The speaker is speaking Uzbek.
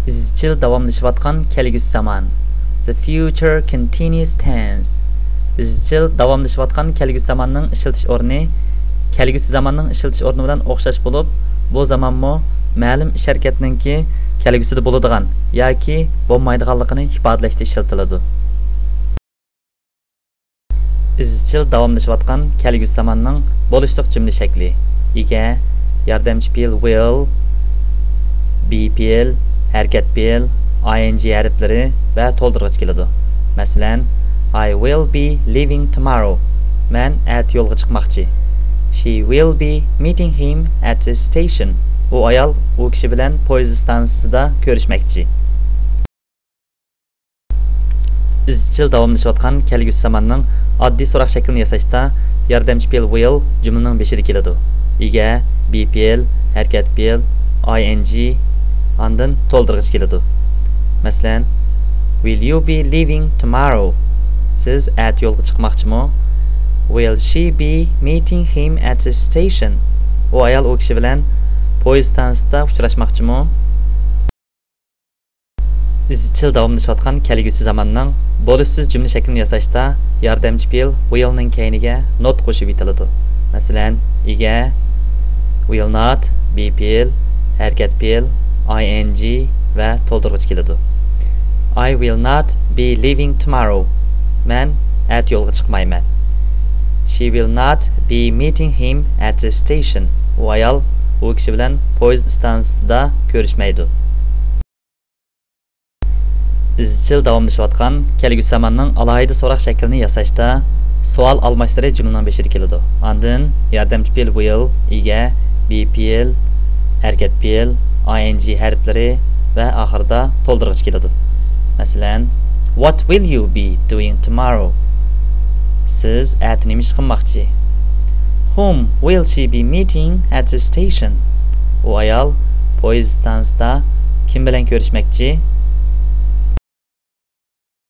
izchil davomlashayotgan kelgusi zamon. The future continuous tense. İzchil davomlashayotgan kelgusi zamonning ishiltish o'rni kelgusi zamonning ishiltish o'rni bilan o'xshash bo'lib, bu zamonmo ma'lum ish harakatninki kelgusida bo'ladigan yoki bo'lmaydiganligini ifodalashda ishlatiladi. İzchil davomlashayotgan kelgusi zamonning bo'lishliq jumla shakli. Ega, yordamchi fe'l will, be fe'l, harakat fe'l, ing harflari va to'ldirg'ich keladi. Masalan, I will be leaving tomorrow. Men at yo'lga chiqmoqchi. She will be meeting him at the station. U ayol u kishi bilan poyezd stansiyasida ko'rishmoqchi. İzchil davomlashayotgan kelgusi zamonning oddiy so'roq shaklini yasashda yordamchi fe'l will jumlaning beshida keladi. Ega, be fe'l, harakat fe'l, ing, ondan to'ldirg'ich keladi. Masalan, will you be leaving tomorrow? Siz at yo'lga chiqmoqchimi? Will she be meeting him at the station? U ayol u kishi bilan poyezd stansiyasida uchrashmoqchimi? İzchil davomlashayotgan kelgusi zamonning bo'lishsiz jumla shaklini yasashda yordamchi fe'l will ning keyniga not qo'shib aytiladi. Masalan, ega, will not, be fe'l, harakat fe'l, ing va to'ldirg'ich keladi. I will not be leaving tomorrow. Men at yo'lga chiqmayman. She will not be meeting him at the station. U ayol u kishi bilan poyezd stansiyasida ko'rishmaydi. İzchil davomlashayotgan kelgusi zamonning alohida so'roq shaklini yasashda savol almashlari jumlaning beshida keladi. Ondan yordamchi fe'l will, ega, be fe'l, harakat fe'l, ing harflari va oxirida to'ldirg'ich keladi. Masalan, what will you be doing tomorrow? Siz at nima ish qilmoqchi? Whom will she be meeting at the station? U ayol poyezd stansiyasida kim bilan ko'rishmoqchi?